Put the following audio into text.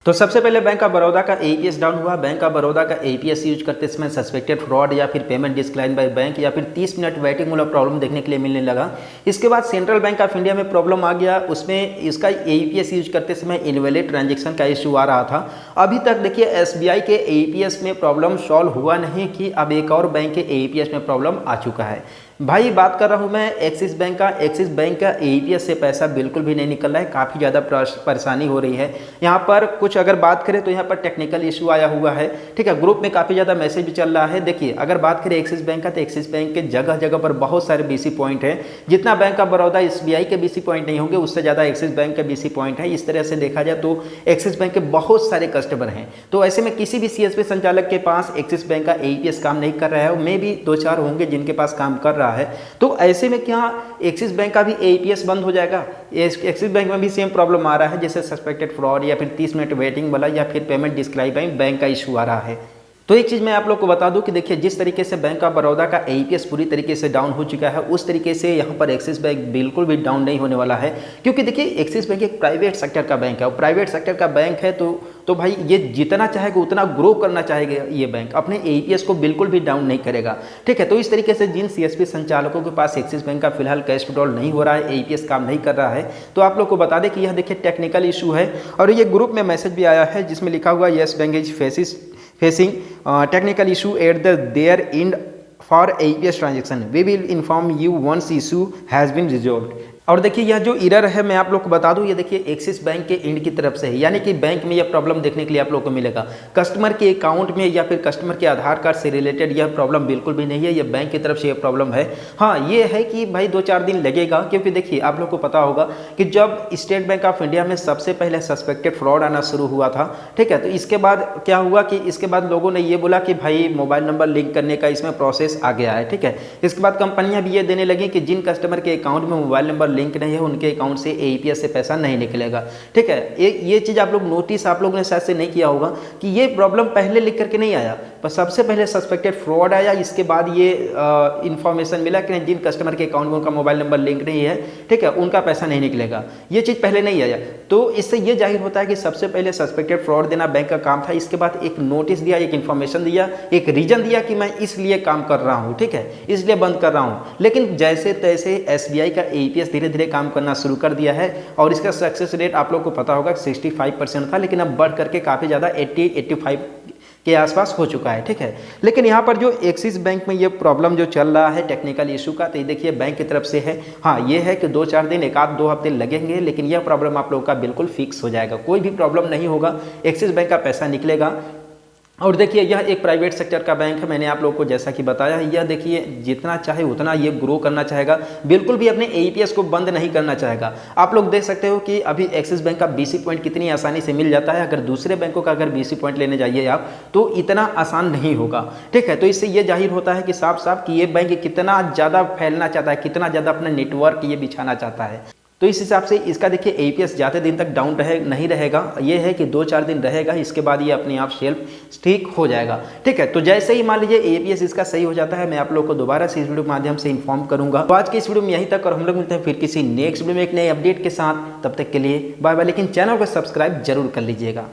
तो सबसे पहले बैंक ऑफ बड़ौदा का एईपीएस डाउन हुआ। बैंक ऑफ बड़ौदा का एईपीएस यूज करते समय सस्पेक्टेड फ्रॉड या फिर पेमेंट डिस्क्लाइन बाय बैंक या फिर 30 मिनट वेटिंग वाला प्रॉब्लम देखने के लिए मिलने लगा। इसके बाद सेंट्रल बैंक ऑफ इंडिया में प्रॉब्लम आ गया, उसमें इसका एईपीएस यूज करते समय इनवैलिड ट्रांजैक्शन का इशू आ रहा था। अभी तक देखिए एसबीआई के एईपीएस में प्रॉब्लम सॉल्व हुआ नहीं कि अब एक और बैंक के एईपीएस में प्रॉब्लम आ चुका है। भाई बात कर रहा हूँ मैं एक्सिस बैंक का। एक्सिस बैंक का एईपीएस से पैसा बिल्कुल भी नहीं निकल रहा है, काफ़ी ज़्यादा परेशानी हो रही है। यहाँ पर कुछ अगर बात करें तो यहाँ पर टेक्निकल इशू आया हुआ है, ठीक है। ग्रुप में काफ़ी ज़्यादा मैसेज भी चल रहा है। देखिए अगर बात करें एक्सिस बैंक का तो एक्सिस बैंक के जगह जगह पर बहुत सारे बीसी पॉइंट है। जितना बैंक ऑफ बड़ौदा एसबीआई के बीसी पॉइंट नहीं होंगे उससे ज़्यादा एक्सिस बैंक के बीसी पॉइंट है। इस तरह से देखा जाए तो एक्सिस बैंक के बहुत सारे कस्टमर हैं। तो ऐसे में किसी भी सीएसपी संचालक के पास एक्सिस बैंक का एईपीएस काम नहीं कर रहा है, मे भी 2-4 होंगे जिनके पास काम कर रहा है। तो ऐसे में क्या एक्सिस बैंक का भी एईपीएस बंद हो जाएगा? एक्सिस बैंक में भी सेम प्रॉब्लम आ रहा है, जैसे सस्पेक्टेड फ्रॉड या फिर 30 मिनट वेटिंग वाला या फिर पेमेंट डिस्क्लाइन बाय बैंक का इशू आ रहा है। तो एक चीज़ मैं आप लोग को बता दूं कि देखिए जिस तरीके से बैंक ऑफ बड़ौदा का एईपीएस पूरी तरीके से डाउन हो चुका है, उस तरीके से यहाँ पर एक्सिस बैंक बिल्कुल भी डाउन नहीं होने वाला है। क्योंकि देखिए एक्सिस बैंक एक प्राइवेट सेक्टर का बैंक है और प्राइवेट सेक्टर का बैंक है तो भाई ये जितना चाहेगा उतना ग्रो करना चाहेगा। ये बैंक अपने एईपीएस को बिल्कुल भी डाउन नहीं करेगा, ठीक है। तो इस तरीके से जिन सीएसपी संचालकों के पास एक्सिस बैंक का फिलहाल कैश विड्रॉल नहीं हो रहा है, एईपीएस काम नहीं कर रहा है, तो आप लोग को बता दें कि यह देखिए टेक्निकल इशू है। और ये ग्रुप में मैसेज भी आया है जिसमें लिखा हुआ yes bank is facing technical issue at their end for AEPS transaction. We will inform you once issue has been resolved. और देखिए यह जो एरर है मैं आप लोग को बता दूं, ये देखिए एक्सिस बैंक के एंड की तरफ से है, यानी कि बैंक में यह प्रॉब्लम देखने के लिए आप लोग को मिलेगा। कस्टमर के अकाउंट में या फिर कस्टमर के आधार कार्ड से रिलेटेड यह प्रॉब्लम बिल्कुल भी नहीं है, यह बैंक की तरफ से यह प्रॉब्लम है। हाँ ये है कि भाई 2-4 दिन लगेगा, क्योंकि देखिए आप लोग को पता होगा कि जब स्टेट बैंक ऑफ इंडिया में सबसे पहले सस्पेक्टेड फ्रॉड आना शुरू हुआ था, ठीक है, तो इसके बाद क्या हुआ कि इसके बाद लोगों ने ये बोला कि भाई मोबाइल नंबर लिंक करने का इसमें प्रोसेस आ गया है, ठीक है। इसके बाद कंपनियां भी ये देने लगी कि जिन कस्टमर के अकाउंट में मोबाइल नंबर लिंक नहीं है उनके अकाउंट से एईपीएस से पैसा नहीं निकलेगा, ठीक है। ये चीज़ आप लोग नोटिस आप लोगों ने शायद से नहीं किया होगा कि ये प्रॉब्लम पहले लिख करके नहीं आया, पर सबसे पहले सस्पेक्टेड फ्रॉड आया, इसके बाद ये इन्फॉर्मेशन मिला कि जिन कस्टमर के अकाउंट में उनका मोबाइल नंबर लिंक नहीं है, ठीक है, उनका पैसा नहीं निकलेगा। ये चीज़ पहले नहीं आया, तो इससे ये जाहिर होता है कि सबसे पहले सस्पेक्टेड फ्रॉड देना बैंक का काम था। इसके बाद एक नोटिस दिया, एक इन्फॉर्मेशन दिया, एक रीजन दिया कि मैं इसलिए काम कर रहा हूँ, ठीक है, इसलिए बंद कर रहा हूँ। लेकिन जैसे तैसे एसबीआई का एईपीएस धीरे धीरे काम करना शुरू कर दिया है और इसका सक्सेस रेट आप लोग को पता होगा 65% था, लेकिन अब बढ़ करके काफ़ी ज़्यादा 80-85 के आसपास हो चुका है, ठीक है। लेकिन यहाँ पर जो एक्सिस बैंक में ये प्रॉब्लम जो चल रहा है टेक्निकल इशू का, तो ये देखिए बैंक की तरफ से है। हाँ ये है कि 2-4 दिन, 1-2 हफ्ते लगेंगे, लेकिन यह प्रॉब्लम आप लोगों का बिल्कुल फिक्स हो जाएगा, कोई भी प्रॉब्लम नहीं होगा, एक्सिस बैंक का पैसा निकलेगा। और देखिए यह एक प्राइवेट सेक्टर का बैंक है, मैंने आप लोगों को जैसा कि बताया है, यह देखिए जितना चाहे उतना ये ग्रो करना चाहेगा, बिल्कुल भी अपने एईपीएस को बंद नहीं करना चाहेगा। आप लोग देख सकते हो कि अभी एक्सिस बैंक का बीसी पॉइंट कितनी आसानी से मिल जाता है। अगर दूसरे बैंकों का अगर बीसी पॉइंट लेने जाइए आप तो इतना आसान नहीं होगा, ठीक है। तो इससे ये जाहिर होता है कि साफ साफ कि ये बैंक कितना ज़्यादा फैलना चाहता है, कितना ज़्यादा अपना नेटवर्क ये बिछाना चाहता है। तो इस हिसाब से इसका देखिए एईपीएस ज़्यादा दिन तक डाउन नहीं रहेगा, ये है कि 2-4 दिन रहेगा, इसके बाद ये अपने आप सेल्फ ठीक हो जाएगा, ठीक है। तो जैसे ही मान लीजिए एईपीएस इसका सही हो जाता है, मैं आप लोग को दोबारा से इस वीडियो के माध्यम से इन्फॉर्म करूंगा। तो आज की इस वीडियो में यहीं तक, और हम लोग मिलते हैं फिर किसी नेक्स्ट वीडियो में एक नए अपडेट के साथ। तब तक के लिए बाय बाय, लेकिन चैनल को सब्सक्राइब जरूर कर लीजिएगा।